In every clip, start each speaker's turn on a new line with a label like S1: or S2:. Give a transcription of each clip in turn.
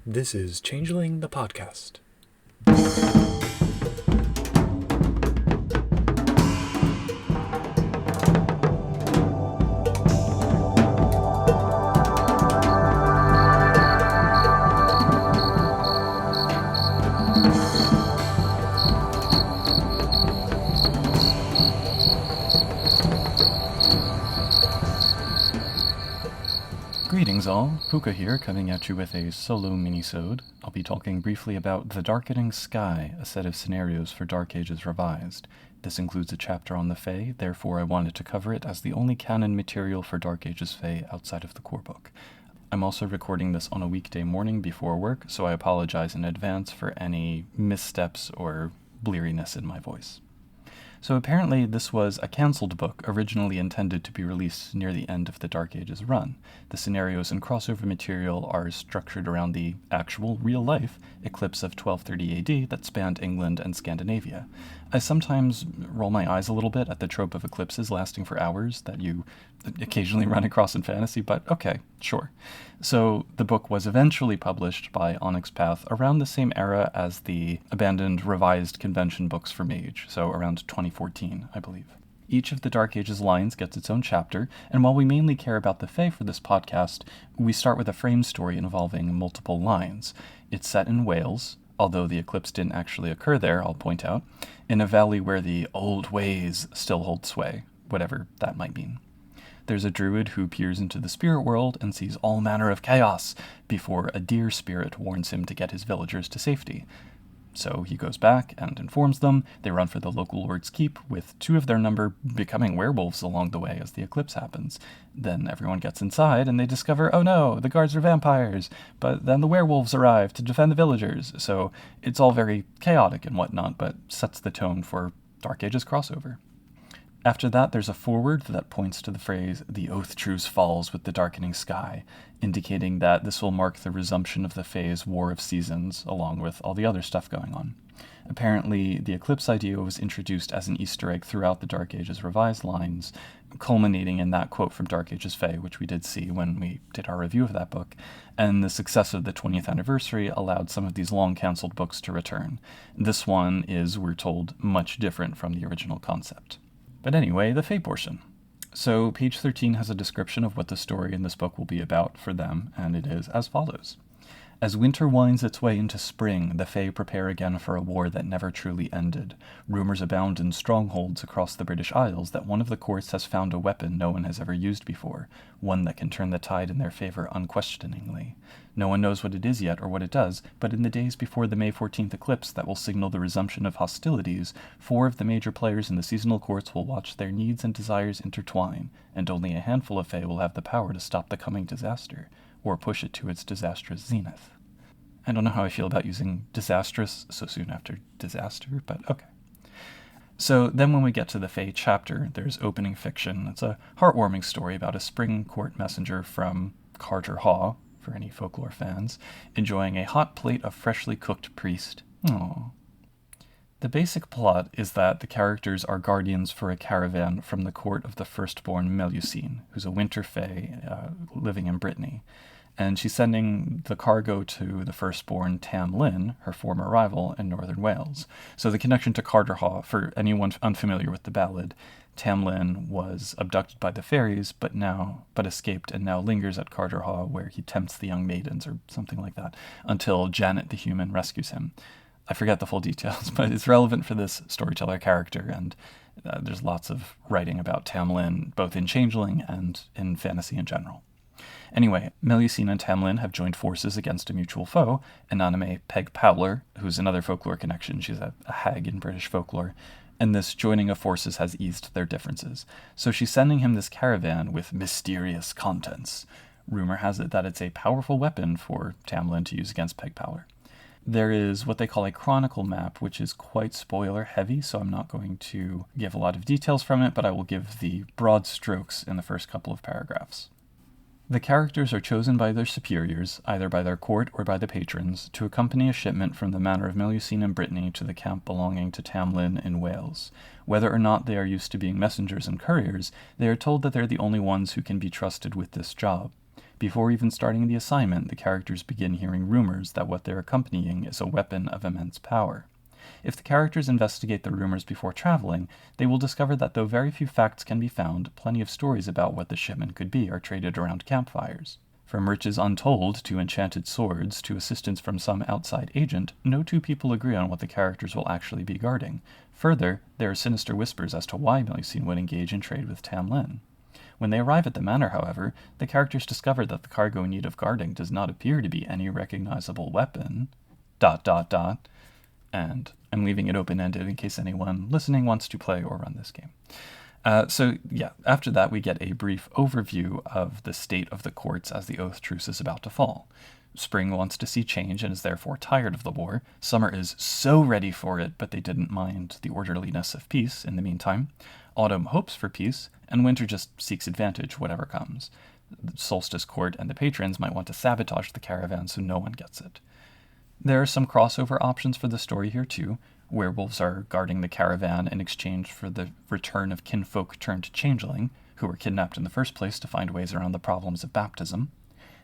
S1: This is Changeling the podcast.
S2: Greetings all, Pooka here, coming at you with a solo minisode. I'll be talking briefly about The Darkening Sky, a set of scenarios for Dark Ages Revised. This includes a chapter on the Fae, therefore I wanted to cover it as the only canon material for Dark Ages Fae outside of the corebook. I'm also recording this on a weekday morning before work, so I apologize in advance for any missteps or bleariness in my voice. So apparently this was a cancelled book originally intended to be released near the end of the Dark Ages run. The scenarios and crossover material are structured around the actual, real-life eclipse of 1230 AD that spanned England and Scandinavia. I sometimes roll my eyes a little bit at the trope of eclipses lasting for hours that you occasionally run across in fantasy, but okay, sure. So the book was eventually published by Onyx Path around the same era as the abandoned revised convention books for Mage, so around 2014, I believe. Each of the Dark Ages lines gets its own chapter, and while we mainly care about the Fae for this podcast, we start with a frame story involving multiple lines. It's set in Wales, although the eclipse didn't actually occur there, I'll point out, in a valley where the old ways still hold sway, whatever that might mean. There's a druid who peers into the spirit world and sees all manner of chaos before a deer spirit warns him to get his villagers to safety. So he goes back and informs them. They run for the local lord's keep, with 2 of their number becoming werewolves along the way as the eclipse happens. Then everyone gets inside and they discover, oh no, the guards are vampires, but then the werewolves arrive to defend the villagers. So it's all very chaotic and whatnot, but sets the tone for Dark Ages crossover. After that, there's a foreword that points to the phrase, "The Oath-Truce falls with the darkening sky," indicating that this will mark the resumption of the Fae's War of Seasons, along with all the other stuff going on. Apparently, the eclipse idea was introduced as an Easter egg throughout the Dark Ages Revised lines, culminating in that quote from Dark Ages Fae, which we did see when we did our review of that book, and the success of the 20th anniversary allowed some of these long-cancelled books to return. This one is, we're told, much different from the original concept. But anyway, the Fae portion. So page 13 has a description of what the story in this book will be about for them, and it is as follows. As winter winds its way into spring, the Fae prepare again for a war that never truly ended. Rumors abound in strongholds across the British Isles that one of the courts has found a weapon no one has ever used before, one that can turn the tide in their favor unquestioningly. No one knows what it is yet or what it does, but in the days before the May 14th eclipse that will signal the resumption of hostilities, 4 of the major players in the seasonal courts will watch their needs and desires intertwine, and only a handful of Fae will have the power to stop the coming disaster, or push it to its disastrous zenith. I don't know how I feel about using disastrous so soon after disaster, but okay. So then when we get to the Fae chapter, there's opening fiction. It's a heartwarming story about a spring court messenger from Carter Haw, for any folklore fans, enjoying a hot plate of freshly cooked priest. Aww. The basic plot is that the characters are guardians for a caravan from the court of the firstborn Melusine, who's a winter fae living in Brittany. And she's sending the cargo to the firstborn Tam Lin, her former rival in northern Wales. So the connection to Carter Haw, for anyone unfamiliar with the ballad, Tam Lin was abducted by the fairies, but escaped and now lingers at Carter Haw, where he tempts the young maidens or something like that, until Janet the human rescues him. I forget the full details, but it's relevant for this storyteller character, and there's lots of writing about Tam Lin, both in Changeling and in fantasy in general. Anyway, Melusine and Tam Lin have joined forces against a mutual foe, Anonymous Peg Powler, who's another folklore connection. She's a hag in British folklore, and this joining of forces has eased their differences. So she's sending him this caravan with mysterious contents. Rumor has it that it's a powerful weapon for Tam Lin to use against Peg Powler. There is what they call a chronicle map, which is quite spoiler heavy, so I'm not going to give a lot of details from it, but I will give the broad strokes in the first couple of paragraphs. The characters are chosen by their superiors, either by their court or by the patrons, to accompany a shipment from the manor of Melusine in Brittany to the camp belonging to Tam Lin in Wales. Whether or not they are used to being messengers and couriers, they are told that they're the only ones who can be trusted with this job. Before even starting the assignment, the characters begin hearing rumors that what they're accompanying is a weapon of immense power. If the characters investigate the rumors before traveling, they will discover that though very few facts can be found, plenty of stories about what the shipment could be are traded around campfires. From riches untold to enchanted swords to assistance from some outside agent, no two people agree on what the characters will actually be guarding. Further, there are sinister whispers as to why Melusine would engage in trade with Tam Lin. When they arrive at the manor, however, the characters discover that the cargo in need of guarding does not appear to be any recognizable weapon. ... And I'm leaving it open-ended in case anyone listening wants to play or run this game. After that we get a brief overview of the state of the courts as the Oath-Truce is about to fall. Spring wants to see change and is therefore tired of the war. Summer is so ready for it, but they didn't mind the orderliness of peace in the meantime. Autumn hopes for peace, and winter just seeks advantage, whatever comes. The Solstice Court and the patrons might want to sabotage the caravan so no one gets it. There are some crossover options for the story here too. Werewolves are guarding the caravan in exchange for the return of kinfolk turned changeling, who were kidnapped in the first place to find ways around the problems of baptism.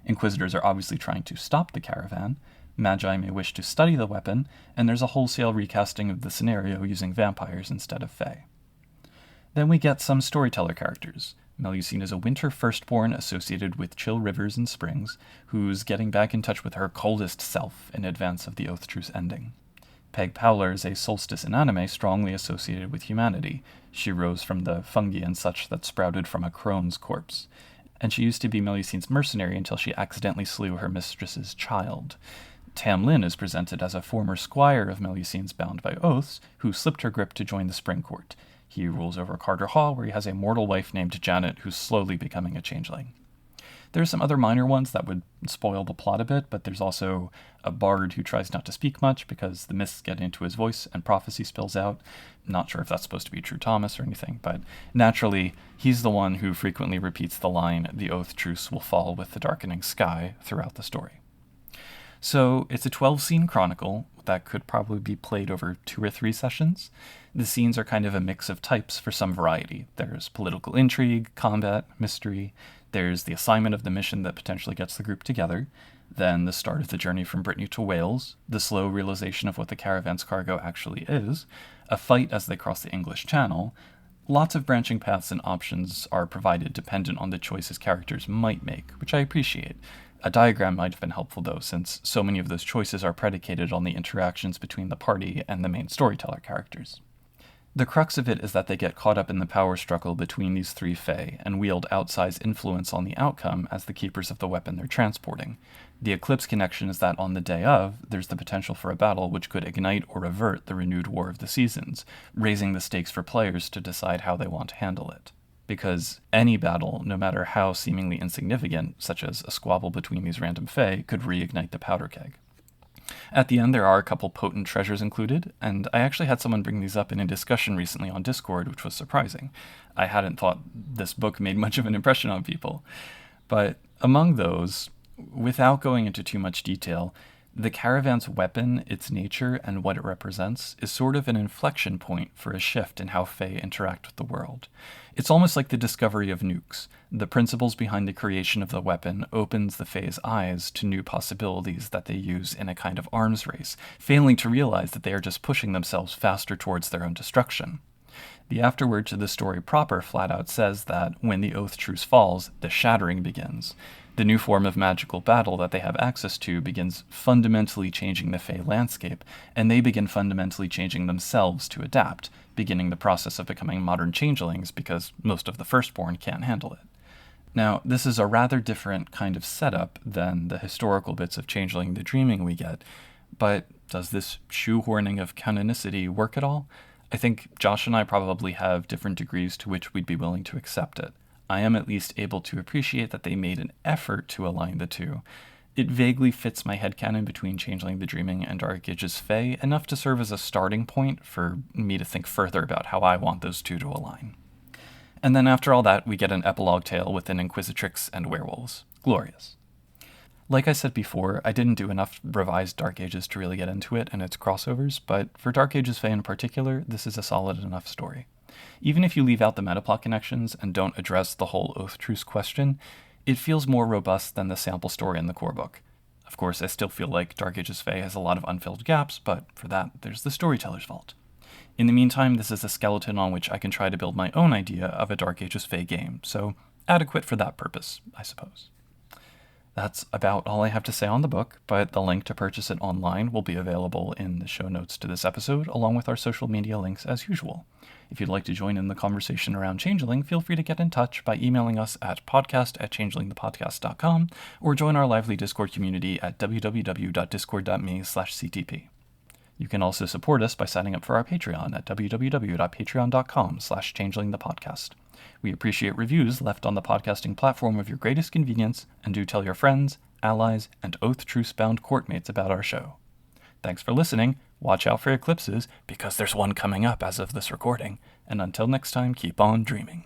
S2: Inquisitors are obviously trying to stop the caravan. Magi may wish to study the weapon, and there's a wholesale recasting of the scenario using vampires instead of fae. Then we get some storyteller characters. Melusine is a winter firstborn associated with chill rivers and springs, who's getting back in touch with her coldest self in advance of the Oath-Truce ending. Peg Powler is a solstice inanime strongly associated with humanity. She rose from the fungi and such that sprouted from a crone's corpse. And she used to be Melusine's mercenary until she accidentally slew her mistress's child. Tam Lin is presented as a former squire of Melusine's bound by oaths, who slipped her grip to join the Spring Court. He rules over Carter Hall, where he has a mortal wife named Janet, who's slowly becoming a changeling. There's some other minor ones that would spoil the plot a bit, but there's also a bard who tries not to speak much because the mists get into his voice and prophecy spills out. Not sure if that's supposed to be True Thomas or anything, but naturally, he's the one who frequently repeats the line, "The Oath-Truce will fall with the darkening sky," throughout the story. So it's a 12-scene chronicle that could probably be played over 2 or 3 sessions. The scenes are kind of a mix of types for some variety. There's political intrigue, combat, mystery. There's the assignment of the mission that potentially gets the group together. Then the start of the journey from Brittany to Wales, the slow realization of what the caravan's cargo actually is, a fight as they cross the English Channel. Lots of branching paths and options are provided dependent on the choices characters might make, which I appreciate. A diagram might have been helpful, though, since so many of those choices are predicated on the interactions between the party and the main storyteller characters. The crux of it is that they get caught up in the power struggle between these 3 fae and wield outsized influence on the outcome as the keepers of the weapon they're transporting. The eclipse connection is that on the day of, there's the potential for a battle which could ignite or avert the renewed War of the Seasons, raising the stakes for players to decide how they want to handle it. Because any battle, no matter how seemingly insignificant, such as a squabble between these random fae, could reignite the powder keg. At the end, there are a couple potent treasures included, and I actually had someone bring these up in a discussion recently on Discord, which was surprising. I hadn't thought this book made much of an impression on people. But among those, without going into too much detail, the caravan's weapon, its nature, and what it represents is sort of an inflection point for a shift in how fae interact with the world. It's almost like the discovery of nukes. The principles behind the creation of the weapon opens the fae's eyes to new possibilities that they use in a kind of arms race, failing to realize that they are just pushing themselves faster towards their own destruction. The afterword to the story proper flat out says that when the Oath-Truce falls, the shattering begins. The new form of magical battle that they have access to begins fundamentally changing the fae landscape, and they begin fundamentally changing themselves to adapt, beginning the process of becoming modern changelings because most of the firstborn can't handle it. Now, this is a rather different kind of setup than the historical bits of Changeling the Dreaming we get, but does this shoehorning of canonicity work at all? I think Josh and I probably have different degrees to which we'd be willing to accept it. I am at least able to appreciate that they made an effort to align the two. It vaguely fits my headcanon between Changeling the Dreaming and Dark Ages Fae, enough to serve as a starting point for me to think further about how I want those two to align. And then after all that, we get an epilogue tale with an Inquisitrix and werewolves. Glorious. Like I said before, I didn't do enough revised Dark Ages to really get into it and its crossovers, but for Dark Ages Fae in particular, this is a solid enough story. Even if you leave out the metaplot connections and don't address the whole Oath-Truce question, it feels more robust than the sample story in the core book. Of course, I still feel like Dark Ages Fae has a lot of unfilled gaps, but for that, there's the storyteller's fault. In the meantime, this is a skeleton on which I can try to build my own idea of a Dark Ages Fae game, so adequate for that purpose, I suppose. That's about all I have to say on the book, but the link to purchase it online will be available in the show notes to this episode, along with our social media links as usual. If you'd like to join in the conversation around Changeling, feel free to get in touch by emailing us at podcast@changelingthepodcast.com or join our lively Discord community at www.discord.me/ctp. You can also support us by signing up for our Patreon at www.patreon.com/changelingthepodcast. We appreciate reviews left on the podcasting platform of your greatest convenience, and do tell your friends, allies, and Oath-Truce bound courtmates about our show. Thanks for listening, watch out for eclipses, because there's one coming up as of this recording, and until next time, keep on dreaming.